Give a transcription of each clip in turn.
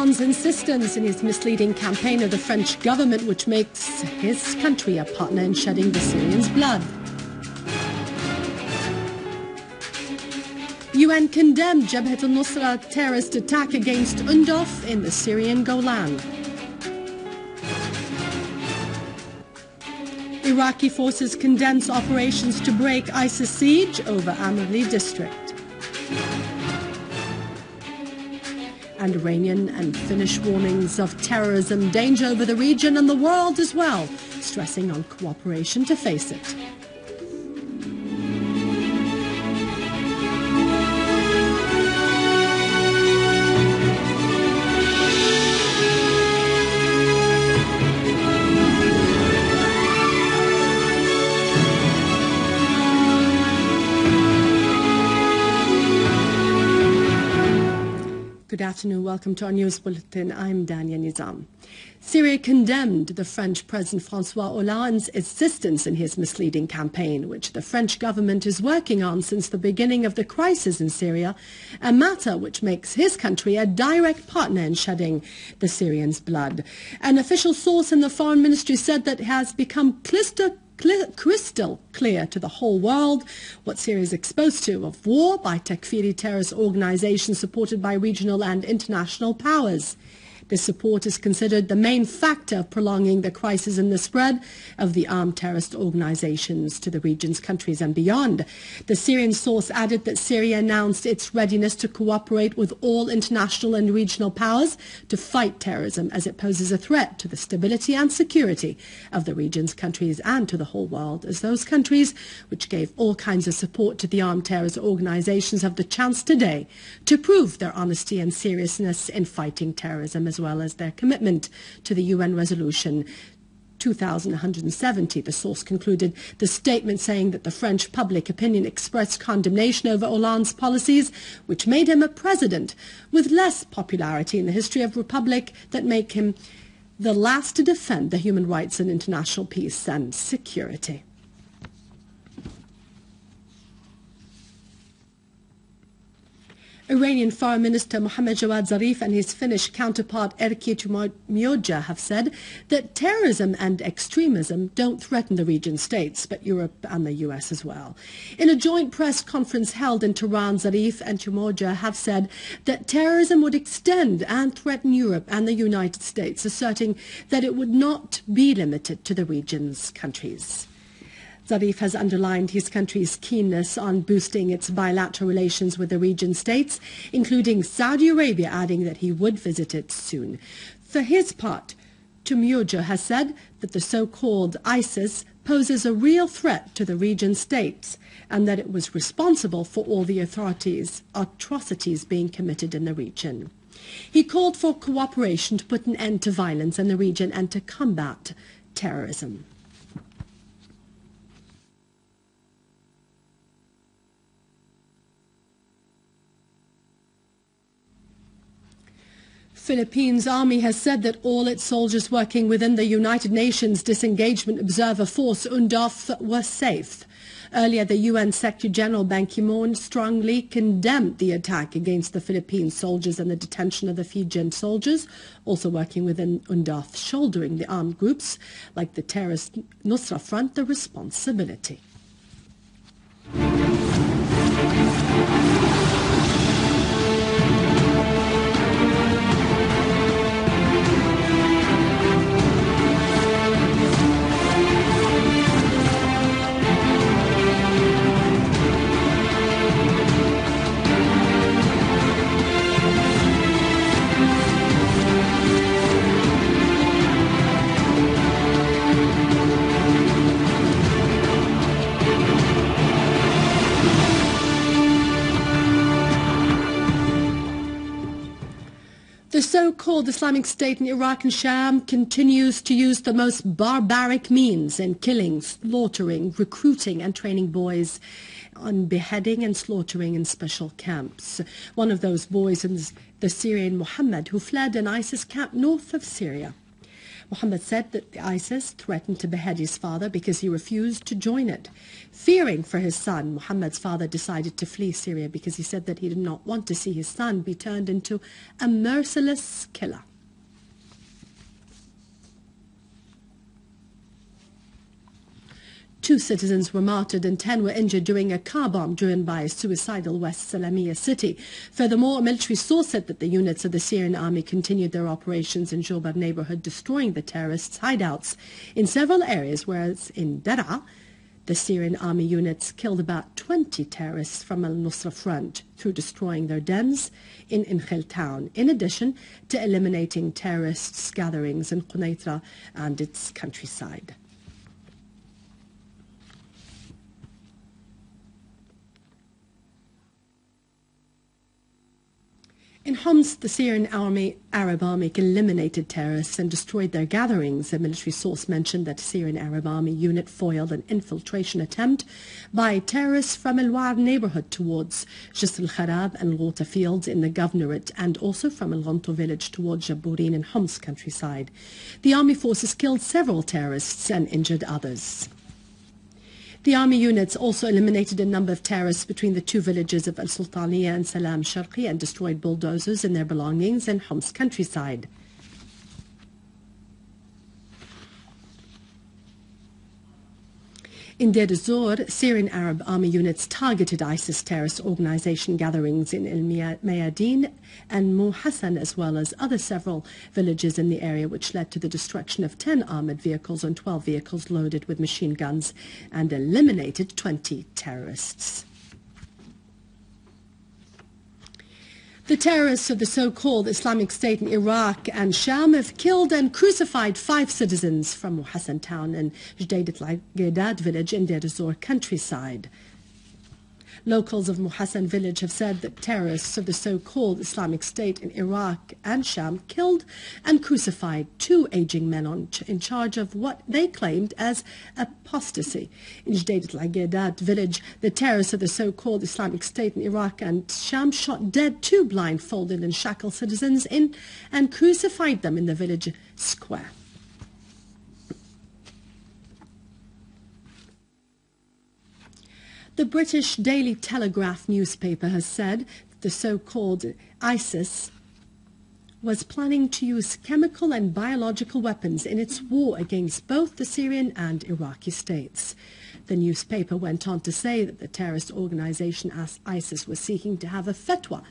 Hollande's insistence in his misleading campaign of the French government, which makes his country a partner in shedding the Syrians' blood. UN condemned Jabhat al-Nusra terrorist attack against UNDOF in the Syrian Golan. Iraqi forces condemns operations to break ISIS siege over Amerly district. And Iranian and Finnish warnings of terrorism danger over the region and the world as well, stressing on cooperation to face it. Good afternoon. Welcome to our news bulletin. I'm Dania Nizam. Syria condemned the French President François Hollande's insistence in his misleading campaign, which the French government is working on since the beginning of the crisis in Syria, a matter which makes his country a direct partner in shedding the Syrians' blood. An official source in the Foreign Ministry said that it has become crystal clear to the whole world what Syria is exposed to of war by Takfiri terrorist organizations supported by regional and international powers. This support is considered the main factor of prolonging the crisis and the spread of the armed terrorist organizations to the region's countries and beyond. The Syrian source added that Syria announced its readiness to cooperate with all international and regional powers to fight terrorism as it poses a threat to the stability and security of the region's countries and to the whole world, as those countries which gave all kinds of support to the armed terrorist organizations have the chance today to prove their honesty and seriousness in fighting terrorism, as well as their commitment to the UN Resolution 2170. The source concluded the statement saying that the French public opinion expressed condemnation over Hollande's policies, which made him a president with less popularity in the history of the Republic, that make him the last to defend the human rights and international peace and security. Iranian Foreign Minister Mohammad Javad Zarif and his Finnish counterpart Erkki Tuomioja have said that terrorism and extremism don't threaten the region's states, but Europe and the US as well. In a joint press conference held in Tehran, Zarif and Tuomioja have said that terrorism would extend and threaten Europe and the United States, asserting that it would not be limited to the region's countries. Zarif has underlined his country's keenness on boosting its bilateral relations with the region states, including Saudi Arabia, adding that he would visit it soon. For his part, Tuomioja has said that the so-called ISIS poses a real threat to the region states and that it was responsible for all the atrocities being committed in the region. He called for cooperation to put an end to violence in the region and to combat terrorism. Philippines Army has said that all its soldiers working within the United Nations Disengagement Observer Force, UNDOF, were safe. Earlier, the UN Secretary-General Ban Ki-moon strongly condemned the attack against the Philippine soldiers and the detention of the Fijian soldiers, also working within UNDOF, shouldering the armed groups like the terrorist Nusra Front the responsibility. The so-called Islamic State in Iraq and Sham continues to use the most barbaric means in killing, slaughtering, recruiting and training boys, on beheading and slaughtering in special camps. One of those boys is the Syrian Muhammad, who fled an ISIS camp north of Syria. Muhammad said that the ISIS threatened to behead his father because he refused to join it. Fearing for his son, Muhammad's father decided to flee Syria because he said that he did not want to see his son be turned into a merciless killer. Two citizens were martyred and 10 were injured during a car bomb driven by a suicidal West Salamye city. Furthermore, a military source said that the units of the Syrian army continued their operations in Jabhat neighborhood, destroying the terrorists' hideouts in several areas, whereas in Deir, the Syrian army units killed about 20 terrorists from al-Nusra front through destroying their dens in Inkhil town, in addition to eliminating terrorists' gatherings in Quneitra and its countryside. In Homs, the Syrian Arab Army eliminated terrorists and destroyed their gatherings. A military source mentioned that a Syrian Arab Army unit foiled an infiltration attempt by terrorists from al-War neighborhood towards Jisr al-Kharab and Ghouta fields in the governorate, and also from al-Ghanto village towards Jaburin in Homs countryside. The army forces killed several terrorists and injured others. The army units also eliminated a number of terrorists between the two villages of al-Sultaniya and Salam Sharqi and destroyed bulldozers and their belongings in Homs countryside. In DeirEzzor, Syrian Arab Army units targeted ISIS terrorist organization gatherings in al-Mayadin and Muhassan, as well as several villages in the area, which led to the destruction of 10 armored vehicles and 12 vehicles loaded with machine guns, and eliminated 20 terrorists. The terrorists of the so-called Islamic State in Iraq and Sham have killed and crucified 5 citizens from Muhassan town and Jadid al-Ghaidad village in DeirEzzor countryside. Locals of Muhassan village have said that terrorists of the so-called Islamic State in Iraq and Sham killed and crucified 2 aging men in charge of what they claimed as apostasy. In Jadid al-Ghaidad village, the terrorists of the so-called Islamic State in Iraq and Sham shot dead 2 blindfolded and shackled citizens and crucified them in the village square. The British Daily Telegraph newspaper has said the so-called ISIS was planning to use chemical and biological weapons in its war against both the Syrian and Iraqi states. The newspaper went on to say that the terrorist organization ISIS was seeking to have a fatwa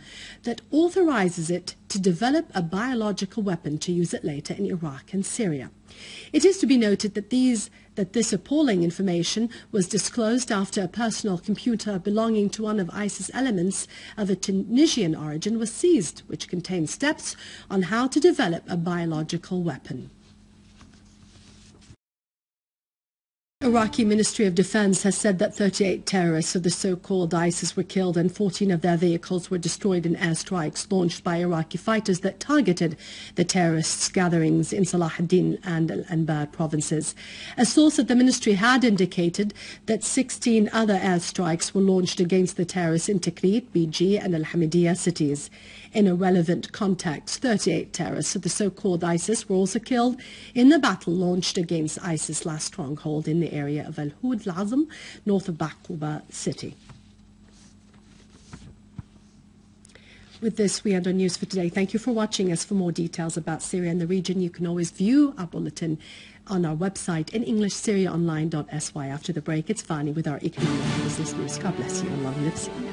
that authorizes it to develop a biological weapon to use it later in Iraq and Syria. It is to be noted that this appalling information was disclosed after a personal computer belonging to one of ISIS elements of a Tunisian origin was seized, which contained steps on how to develop a biological weapon. Iraqi Ministry of Defense has said that 38 terrorists of the so-called ISIS were killed and 14 of their vehicles were destroyed in airstrikes launched by Iraqi fighters that targeted the terrorists' gatherings in Salah ad-Din and Al-Anbar provinces. A source at the ministry had indicated that 16 other airstrikes were launched against the terrorists in Tikrit, BG and Al-Hamidiyya cities. In a relevant context, 38 terrorists of the so-called ISIS were also killed in the battle launched against ISIS' last stronghold in the area of Al-Hud al-Azam, north of Baquba city. With this, we end our news for today. Thank you for watching us. For more details about Syria and the region, you can always view our bulletin on our website in English, syriaonline.sy. After the break, it's Vani with our economic and business news. God bless you and long live Syria.